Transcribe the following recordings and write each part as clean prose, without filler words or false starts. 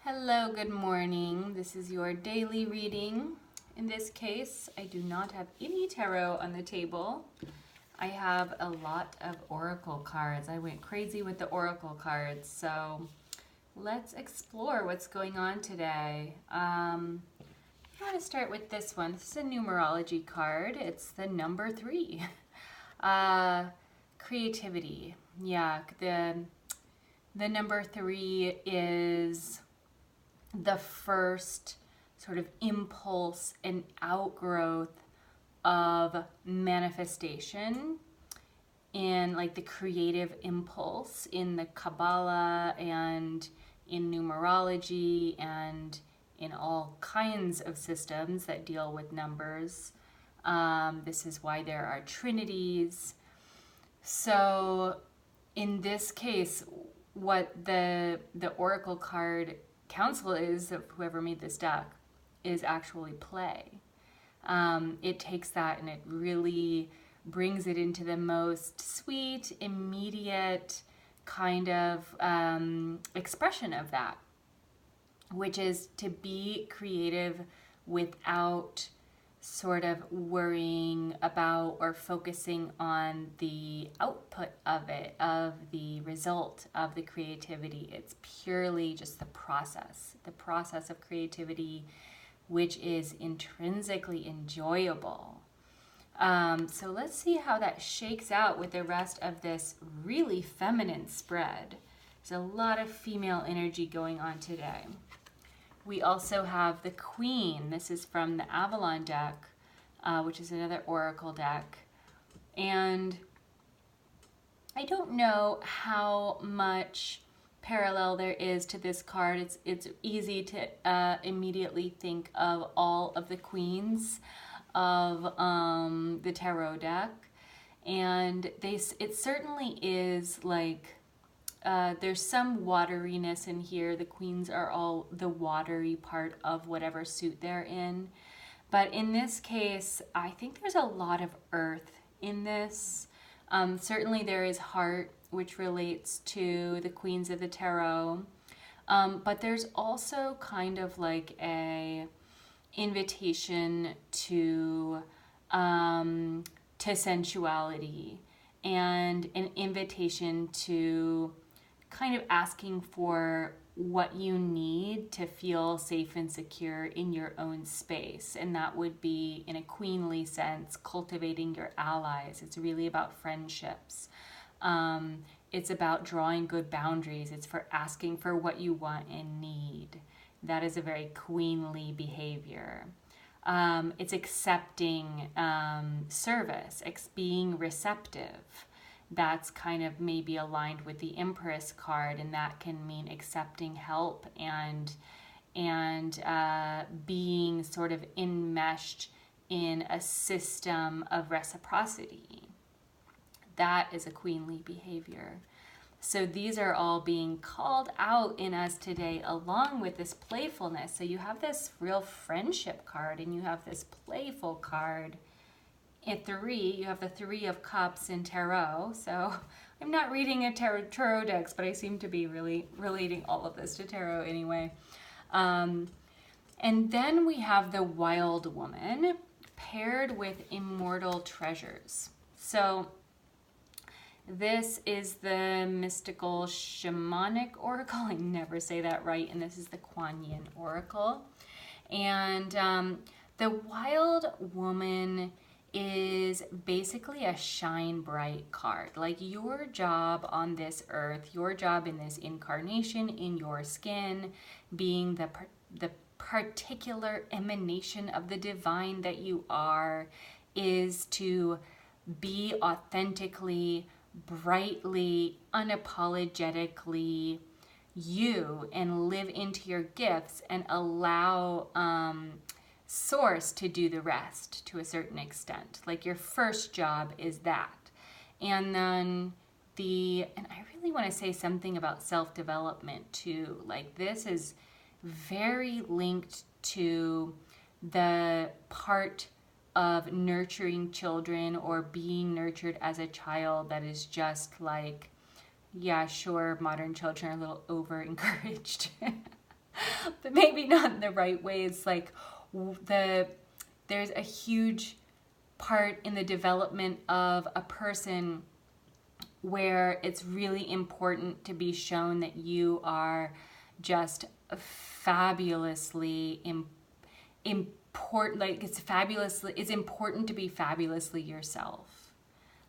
Hello, good morning. This is your daily reading. In this case, I do not have any tarot on the table. I have a lot of oracle cards. I went crazy with the oracle cards, so let's explore what's going on today. I'm going to start with this one. This is a numerology card. It's the number 3. Creativity. Yeah, the number 3 is the first sort of impulse and outgrowth of manifestation in like the creative impulse in the Kabbalah and in numerology and in all kinds of systems that deal with numbers. This is why there are trinities. So in this case, what the oracle card counsel is of whoever made this deck is actually play. It takes that and it really brings it into the most sweet, immediate kind of expression of that, which is to be creative without sort of worrying about or focusing on the output of it, of the result of the creativity. It's purely just the process of creativity, which is intrinsically enjoyable. So let's see how that shakes out with the rest of this really feminine spread. There's a lot of female energy going on today. We also have the Queen. This is from the Avalon deck, which is another oracle deck. And I don't know how much parallel there is to this card. It's easy to immediately think of all of the queens of the tarot deck. And it certainly is like there's some wateriness in here. The queens are all the watery part of whatever suit they're in. But in this case, I think there's a lot of earth in this. Certainly there is heart, which relates to the queens of the tarot. But there's also kind of like a invitation to sensuality and an invitation to kind of asking for what you need to feel safe and secure in your own space. And that would be, in a queenly sense, cultivating your allies. It's really about friendships. It's about drawing good boundaries. It's for asking for what you want and need. That is a very queenly behavior. It's accepting service, being receptive. That's kind of maybe aligned with the Empress card, and that can mean accepting help and being sort of enmeshed in a system of reciprocity. That is a queenly behavior. So these are all being called out in us today, along with this playfulness. So you have this real friendship card, and you have this playful card. At 3, you have the 3 of Cups in tarot. So I'm not reading a tarot decks, but I seem to be really relating all of this to tarot anyway. And then we have the Wild Woman paired with Immortal Treasures. So this is the mystical shamanic oracle. I never say that right. And this is the Kuan Yin oracle. And the Wild Woman is basically a shine bright card. Like your job on this earth, your job in this incarnation, in your skin, being the particular emanation of the divine that you are, is to be authentically, brightly, unapologetically you and live into your gifts and allow source to do the rest to a certain extent. Like your first job is that. And then and I really want to say something about self-development too. Like this is very linked to the part of nurturing children or being nurtured as a child that is just like, yeah, sure, modern children are a little over encouraged. but maybe not in the right ways. Like there's a huge part in the development of a person where it's really important to be shown that you are just fabulously important. Like it's important to be fabulously yourself.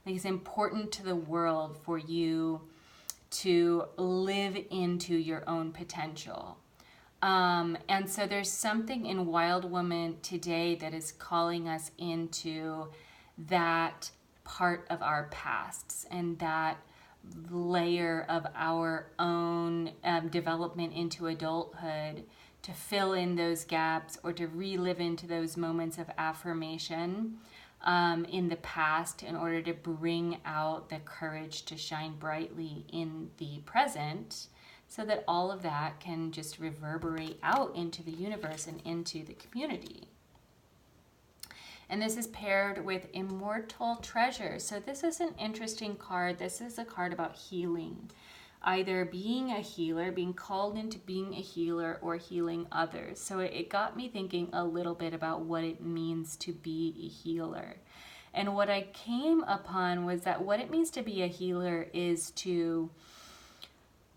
Like it's important to the world for you to live into your own potential. And so there's something in Wild Woman today that is calling us into that part of our pasts and that layer of our own development into adulthood, to fill in those gaps or to relive into those moments of affirmation in the past in order to bring out the courage to shine brightly in the present, so that all of that can just reverberate out into the universe and into the community. And this is paired with Immortal Treasure. So this is an interesting card. This is a card about healing. Either being a healer, being called into being a healer, or healing others. So it got me thinking a little bit about what it means to be a healer. And what I came upon was that what it means to be a healer is to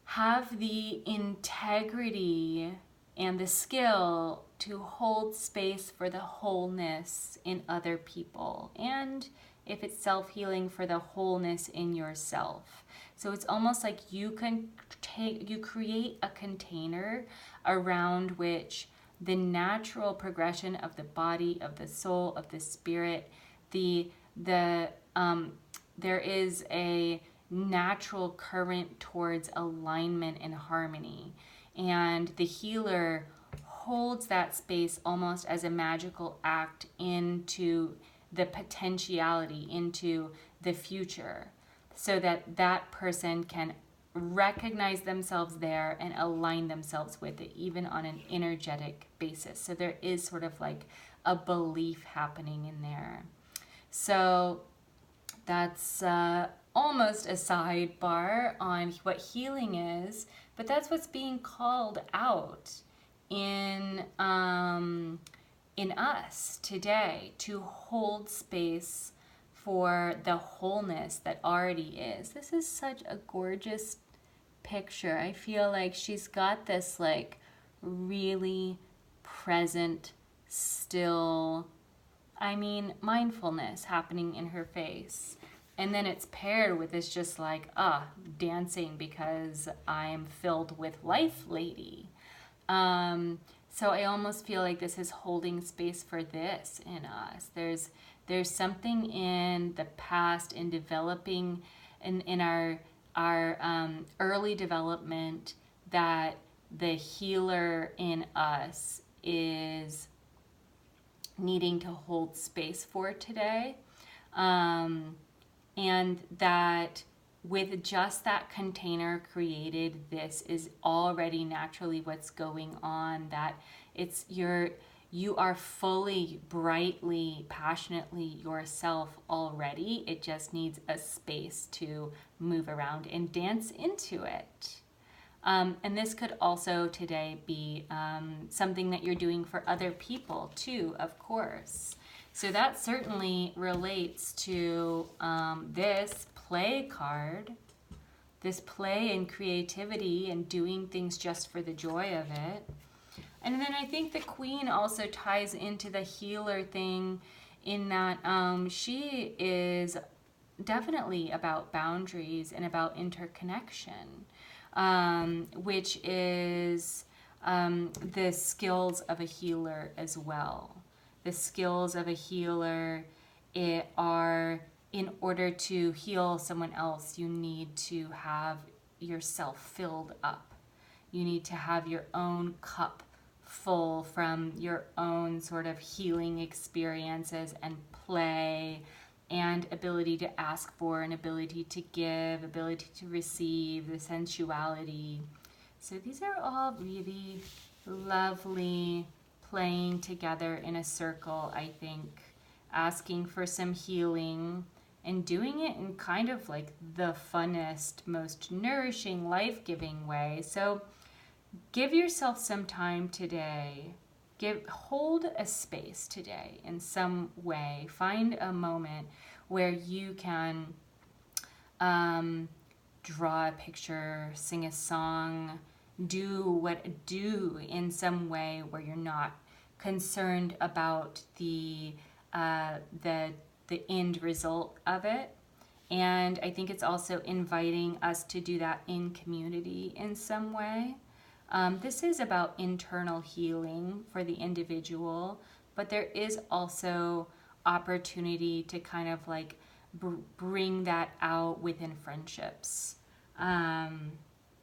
have the integrity and the skill to hold space for the wholeness in other people, and if it's self-healing, for the wholeness in yourself. So it's almost like you create a container around which the natural progression of the body, of the soul, of the spirit, there is a natural current towards alignment and harmony. And the healer holds that space almost as a magical act into the potentiality, into the future, so that that person can recognize themselves there and align themselves with it, even on an energetic basis. So there is sort of like a belief happening in there. So that's almost a sidebar on what healing is, but that's what's being called out in us today, to hold space for the wholeness that already is. This is such a gorgeous picture. I feel like she's got this like really present, still, mindfulness happening in her face. And then it's paired with this just like, dancing because I'm filled with life, lady. So I almost feel like this is holding space for this in us. There's something in the past, in developing, in our early development, that the healer in us is needing to hold space for today. And that with just that container created, this is already naturally what's going on, that you are fully, brightly, passionately yourself already. It just needs a space to move around and dance into it. And this could also today be something that you're doing for other people too, of course. So that certainly relates to this play card, this play and creativity and doing things just for the joy of it. And then I think the Queen also ties into the healer thing, in that she is definitely about boundaries and about interconnection, which is the skills of a healer as well. The skills of a healer are, in order to heal someone else, you need to have yourself filled up. You need to have your own cup full from your own sort of healing experiences and play and ability to ask for, and ability to give, ability to receive, the sensuality. So these are all really lovely, playing together in a circle, I think, asking for some healing and doing it in kind of like the funnest, most nourishing, life-giving way. So give yourself some time today. Hold a space today in some way. Find a moment where you can draw a picture, sing a song, do in some way where you're not concerned about uh, the the end result of it. And I think it's also inviting us to do that in community in some way. This is about internal healing for the individual, but there is also opportunity to kind of like bring that out within friendships. Um,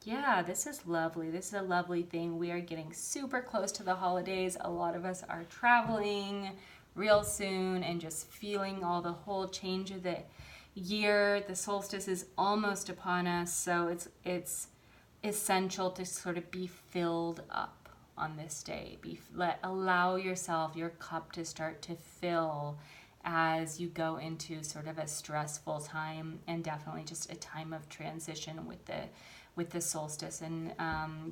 yeah, this is lovely. This is a lovely thing. We are getting super close to the holidays. A lot of us are traveling real soon and just feeling all the whole change of the year. The solstice is almost upon us, so it's essential to sort of be filled up on this day. Allow yourself, your cup, to start to fill as you go into sort of a stressful time, and definitely just a time of transition with the solstice and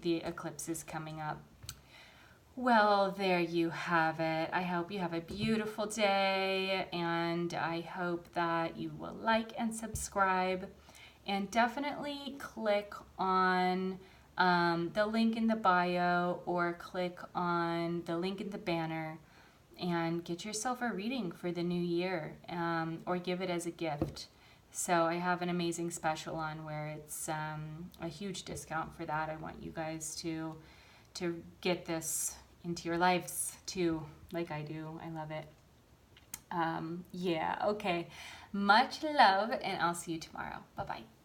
the eclipses coming up. Well, there you have it. I hope you have a beautiful day, and I hope that you will like and subscribe, and definitely click on the link in the bio, or click on the link in the banner, and get yourself a reading for the new year, or give it as a gift. So I have an amazing special on where it's a huge discount for that. I want you guys to get this into your lives too, like I do. I love it. Yeah, okay. Much love, and I'll see you tomorrow. Bye-bye.